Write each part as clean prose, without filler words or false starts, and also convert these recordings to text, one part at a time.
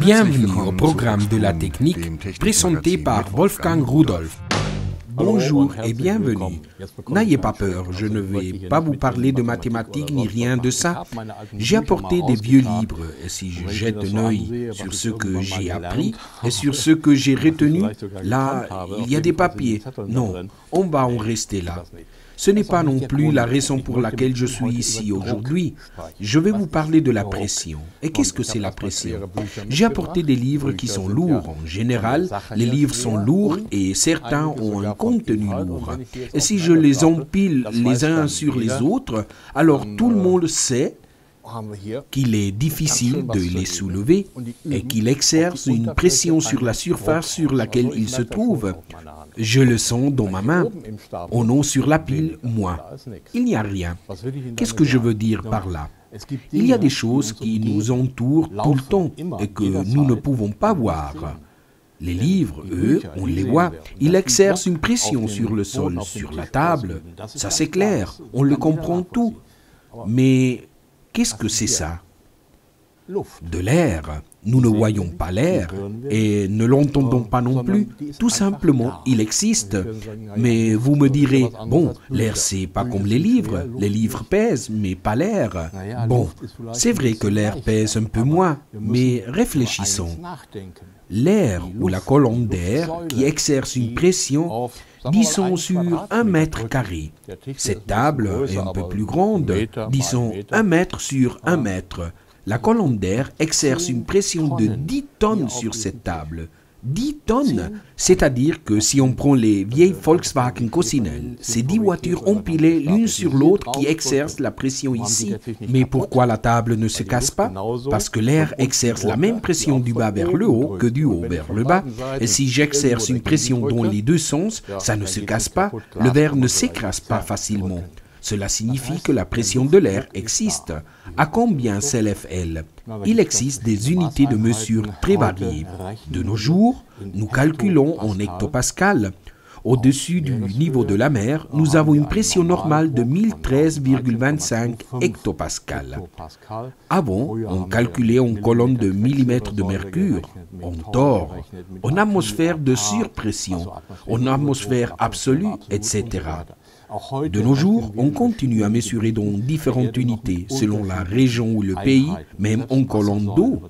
Bienvenue au programme de la technique présenté par Wolfgang Rudolph. Bonjour et bienvenue. N'ayez pas peur, je ne vais pas vous parler de mathématiques ni rien de ça. J'ai apporté des vieux livres et si je jette un œil sur ce que j'ai appris et sur ce que j'ai retenu, là, il y a des papiers. Non, on va en rester là. Ce n'est pas non plus la raison pour laquelle je suis ici aujourd'hui. Je vais vous parler de la pression. Et qu'est-ce que c'est la pression? J'ai apporté des livres qui sont lourds. En général, les livres sont lourds et certains ont un contenu lourd. Et si je les empile les uns sur les autres, alors tout le monde sait qu'il est difficile de les soulever et qu'il exerce une pression sur la surface sur laquelle ils se trouvent. Je le sens dans ma main. En haut sur la pile, moi. Il n'y a rien. Qu'est-ce que je veux dire par là? Il y a des choses qui nous entourent tout le temps et que nous ne pouvons pas voir. Les livres, eux, on les voit. Ils exercent une pression sur le sol, sur la table. Ça c'est clair, on le comprend tout. Mais qu'est-ce que c'est ça? De l'air. Nous ne voyons pas l'air et ne l'entendons pas non plus. Tout simplement, il existe. Mais vous me direz, bon, l'air c'est pas comme les livres pèsent, mais pas l'air. Bon, c'est vrai que l'air pèse un peu moins, mais réfléchissons. L'air ou la colonne d'air qui exerce une pression, disons sur 1 mètre carré. Cette table est un peu plus grande, disons 1 mètre sur 1 mètre. La colonne d'air exerce une pression de 10 tonnes sur cette table. 10 tonnes, c'est-à-dire que si on prend les vieilles Volkswagen Coccinelle, c'est 10 voitures empilées l'une sur l'autre qui exercent la pression ici. Mais pourquoi la table ne se casse pas? Parce que l'air exerce la même pression du bas vers le haut que du haut vers le bas. Et si j'exerce une pression dans les deux sens, ça ne se casse pas. Le verre ne s'écrase pas facilement. Cela signifie que la pression de l'air existe. À combien s'élève-t-elle? Il existe des unités de mesure très variées. De nos jours, nous calculons en hectopascal. Au-dessus du niveau de la mer, nous avons une pression normale de 1013,25 hectopascal. Avant, on calculait en colonne de millimètres de mercure, en tort, en atmosphère de surpression, en atmosphère absolue, etc. De nos jours, on continue à mesurer dans différentes unités, selon la région ou le pays, même en colonne d'eau.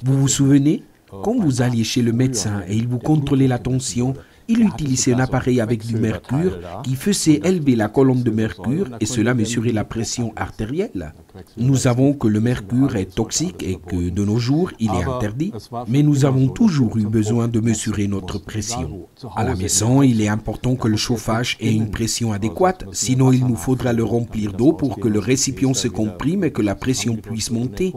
Vous vous souvenez, quand vous alliez chez le médecin et il vous contrôlait la tension, il utilisait un appareil avec du mercure qui faisait élever la colonne de mercure et cela mesurait la pression artérielle. Nous savons que le mercure est toxique et que de nos jours il est interdit, mais nous avons toujours eu besoin de mesurer notre pression. À la maison, il est important que le chauffage ait une pression adéquate, sinon il nous faudra le remplir d'eau pour que le récipient se comprime et que la pression puisse monter.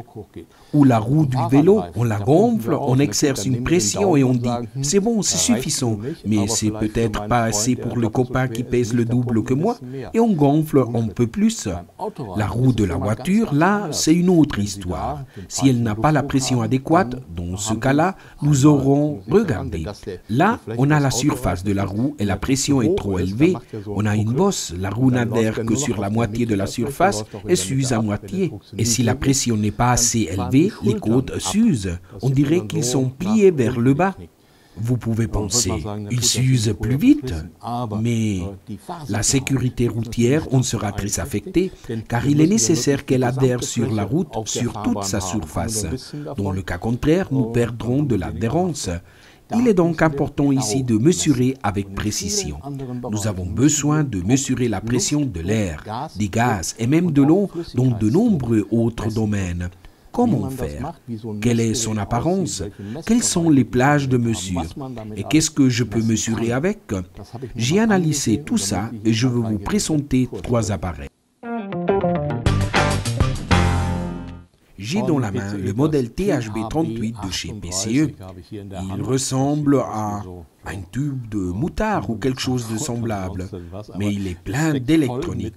Ou la roue du vélo, on la gonfle, on exerce une pression et on dit « c'est bon, c'est suffisant ». Mais c'est peut-être pas assez pour le copain qui pèse le double que moi, et on gonfle un peu plus. La roue de la voiture, là, c'est une autre histoire. Si elle n'a pas la pression adéquate, dans ce cas-là, nous aurons, regardez, là, on a la surface de la roue et la pression est trop élevée. On a une bosse, la roue n'adhère que sur la moitié de la surface et s'use à moitié. Et si la pression n'est pas assez élevée, les côtes s'usent. On dirait qu'ils sont pliés vers le bas. Vous pouvez penser, ils s'usent plus vite, mais la sécurité routière en sera très affectée, car il est nécessaire qu'elle adhère sur la route sur toute sa surface. Dans le cas contraire, nous perdrons de l'adhérence. Il est donc important ici de mesurer avec précision. Nous avons besoin de mesurer la pression de l'air, des gaz et même de l'eau dans de nombreux autres domaines. Comment faire? Quelle est son apparence? Quelles sont les plages de mesure? Et qu'est-ce que je peux mesurer avec? J'ai analysé tout ça et je vais vous présenter 3 appareils. J'ai dans la main le modèle THB38 de chez PCE. Il ressemble à un tube de moutarde ou quelque chose de semblable, mais il est plein d'électronique.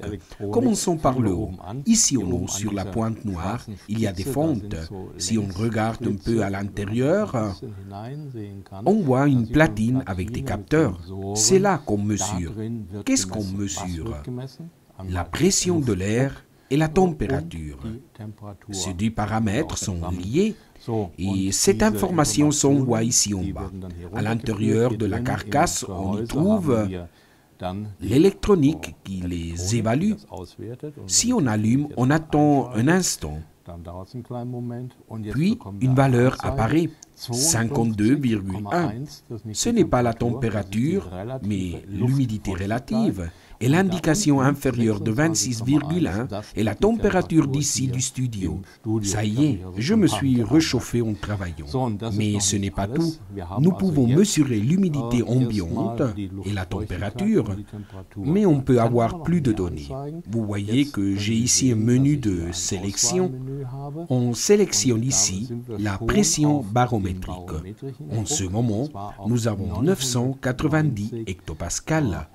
Commençons par le haut. Ici en haut, sur la pointe noire, il y a des fentes. Si on regarde un peu à l'intérieur, on voit une platine avec des capteurs. C'est là qu'on mesure. Qu'est-ce qu'on mesure? La pression de l'air et la température. Ces deux paramètres sont liés et cette information s'envoie ici en bas. À l'intérieur de la carcasse, on y trouve l'électronique qui les évalue. Si on allume, on attend un instant. Puis, une valeur apparaît, 52,1. Ce n'est pas la température, mais l'humidité relative. Et l'indication inférieure de 26,1 est la température d'ici du studio. Ça y est, je me suis réchauffé en travaillant. Mais ce n'est pas tout. Nous pouvons mesurer l'humidité ambiante et la température, mais on peut avoir plus de données. Vous voyez que j'ai ici un menu de sélection. On sélectionne ici la pression barométrique. En ce moment, nous avons 990 hectopascales.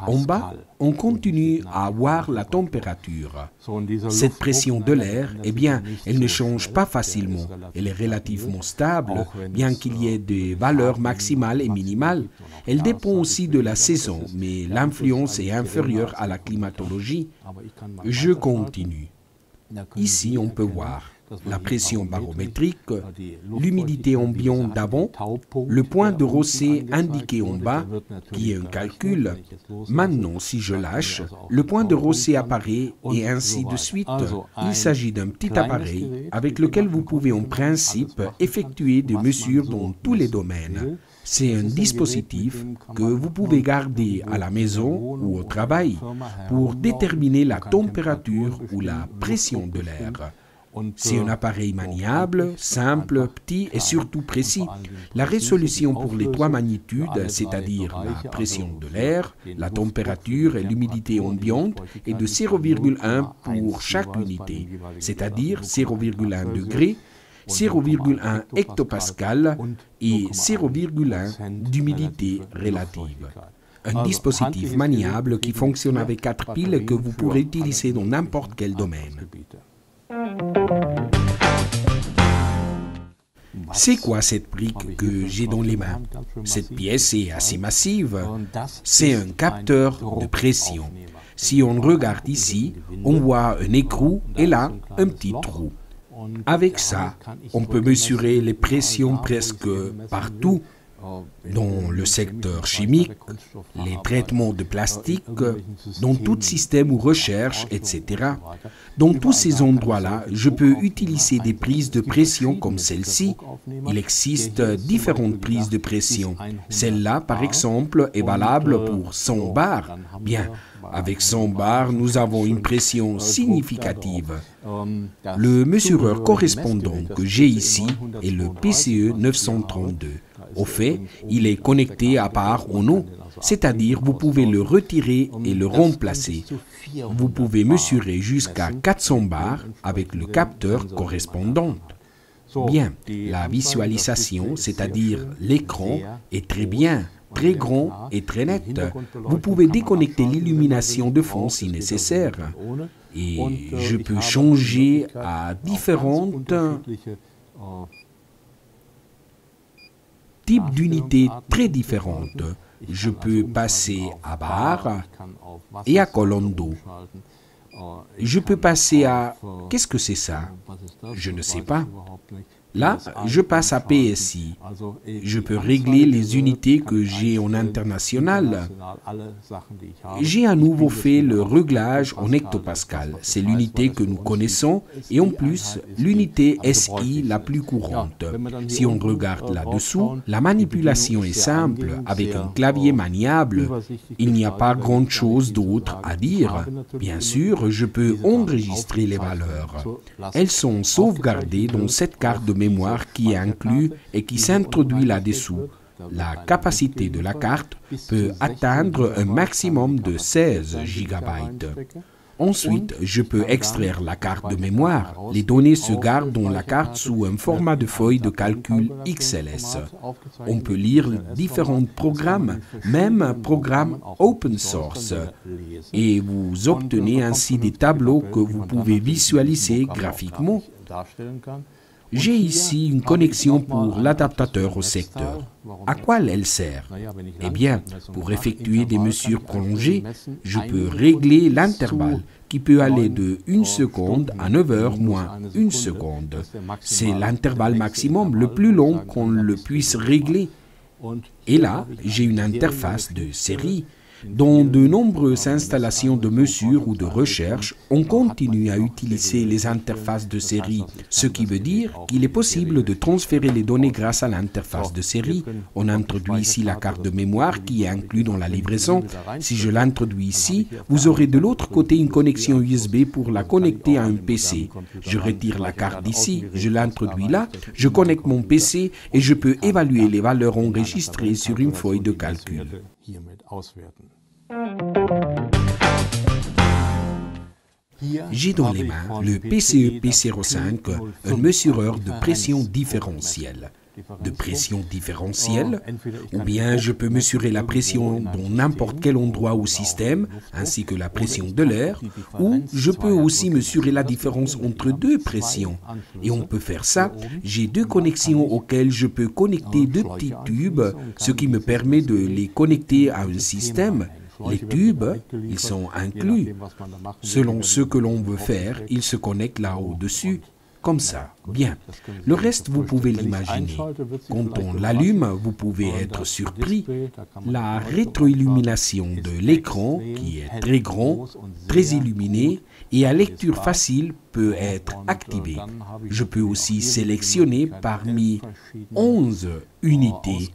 En bas, on continue à avoir la température. Cette pression de l'air, eh bien, elle ne change pas facilement. Elle est relativement stable, bien qu'il y ait des valeurs maximales et minimales. Elle dépend aussi de la saison, mais l'influence est inférieure à la climatologie. Je continue. Ici, on peut voir la pression barométrique, l'humidité ambiante d'avant, le point de Rosset indiqué en bas, qui est un calcul. Maintenant, si je lâche, le point de Rosset apparaît et ainsi de suite. Il s'agit d'un petit appareil avec lequel vous pouvez en principe effectuer des mesures dans tous les domaines. C'est un dispositif que vous pouvez garder à la maison ou au travail pour déterminer la température ou la pression de l'air. C'est un appareil maniable, simple, petit et surtout précis. La résolution pour les trois magnitudes, c'est-à-dire la pression de l'air, la température et l'humidité ambiante, est de 0,1 pour chaque unité, c'est-à-dire 0,1 degré, 0,1 hectopascal et 0,1 d'humidité relative. Un dispositif maniable qui fonctionne avec 4 piles et que vous pourrez utiliser dans n'importe quel domaine. C'est quoi cette brique que j'ai dans les mains? Cette pièce est assez massive. C'est un capteur de pression. Si on regarde ici, on voit un écrou et là, un petit trou. Avec ça, on peut mesurer les pressions presque partout. Dans le secteur chimique, les traitements de plastique, dans tout système ou recherche, etc. Dans tous ces endroits-là, je peux utiliser des prises de pression comme celle-ci. Il existe différentes prises de pression. Celle-là, par exemple, est valable pour 100 bars. Bien, avec 100 bars, nous avons une pression significative. Le mesureur correspondant que j'ai ici est le PCE 932. Au fait, il est connecté à part en eau, c'est-à-dire vous pouvez le retirer et le remplacer. Vous pouvez mesurer jusqu'à 400 bars avec le capteur correspondant. Bien, la visualisation, c'est-à-dire l'écran, est très bien, très grand et très net. Vous pouvez déconnecter l'illumination de fond si nécessaire. Et je peux changer à différentes types d'unités très différentes. Je peux passer à bar et à colonne d'eau. Je peux passer à... Qu'est-ce que c'est ça? Je ne sais pas. Là, je passe à PSI. Je peux régler les unités que j'ai en international. J'ai à nouveau fait le réglage en hectopascal. C'est l'unité que nous connaissons et en plus, l'unité SI la plus courante. Si on regarde là-dessous, la manipulation est simple. Avec un clavier maniable, il n'y a pas grand-chose d'autre à dire. Bien sûr, je peux enregistrer les valeurs. Elles sont sauvegardées dans cette carte de mémoire qui est inclue et qui s'introduit là-dessous. La capacité de la carte peut atteindre un maximum de 16 GB. Ensuite, je peux extraire la carte de mémoire. Les données se gardent dans la carte sous un format de feuille de calcul XLS. On peut lire différents programmes, même programmes open source. Et vous obtenez ainsi des tableaux que vous pouvez visualiser graphiquement. J'ai ici une connexion pour l'adaptateur au secteur. À quoi elle sert? Eh bien, pour effectuer des mesures prolongées, je peux régler l'intervalle qui peut aller de 1 seconde à 9 heures moins 1 seconde. C'est l'intervalle maximum le plus long qu'on le puisse régler. Et là, j'ai une interface de série. Dans de nombreuses installations de mesure ou de recherche, on continue à utiliser les interfaces de série, ce qui veut dire qu'il est possible de transférer les données grâce à l'interface de série. On introduit ici la carte de mémoire qui est inclue dans la livraison. Si je l'introduis ici, vous aurez de l'autre côté une connexion USB pour la connecter à un PC. Je retire la carte d'ici, je l'introduis là, je connecte mon PC et je peux évaluer les valeurs enregistrées sur une feuille de calcul. J'ai dans les mains le PCE P05, un mesureur de pression différentielle. De pression différentielle, ou bien je peux mesurer la pression dans n'importe quel endroit au système, ainsi que la pression de l'air, ou je peux aussi mesurer la différence entre deux pressions. Et on peut faire ça, j'ai deux connexions auxquelles je peux connecter deux petits tubes, ce qui me permet de les connecter à un système. Les tubes, ils sont inclus. Selon ce que l'on veut faire, ils se connectent là au-dessus. Comme ça, bien. Le reste, vous pouvez l'imaginer. Quand on l'allume, vous pouvez être surpris. La rétroillumination de l'écran, qui est très grand, très illuminé, et à lecture facile, peut être activée. Je peux aussi sélectionner parmi 11 unités,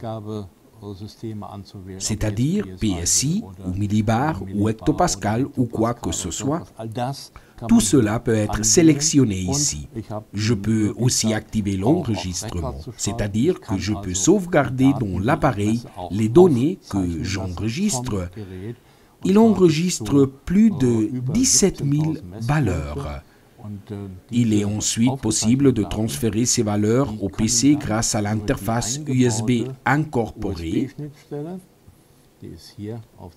c'est-à-dire PSI, ou millibar, ou hectopascal, ou quoi que ce soit. Tout cela peut être sélectionné ici. Je peux aussi activer l'enregistrement, c'est-à-dire que je peux sauvegarder dans l'appareil les données que j'enregistre. Il enregistre plus de 17 000 valeurs. Il est ensuite possible de transférer ces valeurs au PC grâce à l'interface USB incorporée,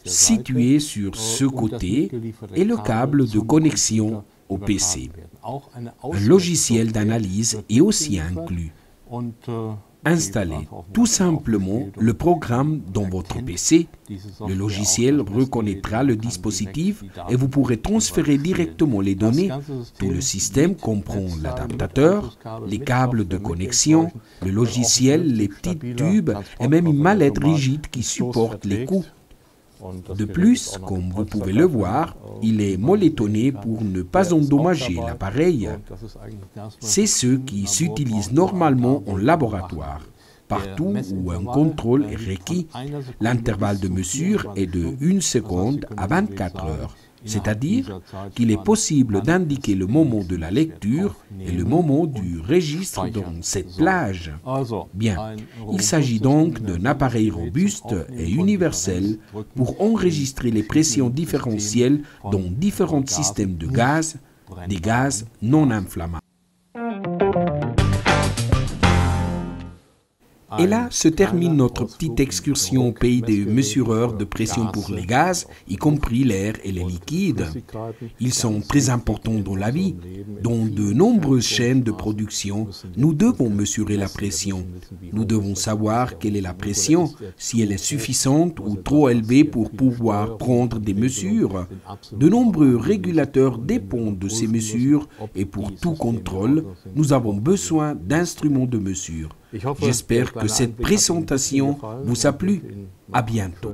située sur ce côté, et le câble de connexion au PC. Un logiciel d'analyse est aussi inclus. Installez tout simplement le programme dans votre PC. Le logiciel reconnaîtra le dispositif et vous pourrez transférer directement les données. Tout le système comprend l'adaptateur, les câbles de connexion, le logiciel, les petits tubes et même une mallette rigide qui supporte les coups. De plus, comme vous pouvez le voir, il est molletonné pour ne pas endommager l'appareil. C'est ce qui s'utilise normalement en laboratoire. Partout où un contrôle est requis, l'intervalle de mesure est de 1 seconde à 24 heures. C'est-à-dire qu'il est possible d'indiquer le moment de la lecture et le moment du registre dans cette plage. Bien, il s'agit donc d'un appareil robuste et universel pour enregistrer les pressions différentielles dans différents systèmes de gaz, des gaz non inflammables. Et là se termine notre petite excursion au pays des mesureurs de pression pour les gaz, y compris l'air et les liquides. Ils sont très importants dans la vie. Dans de nombreuses chaînes de production, nous devons mesurer la pression. Nous devons savoir quelle est la pression, si elle est suffisante ou trop élevée pour pouvoir prendre des mesures. De nombreux régulateurs dépendent de ces mesures et pour tout contrôle, nous avons besoin d'instruments de mesure. J'espère que cette présentation vous a plu. À bientôt.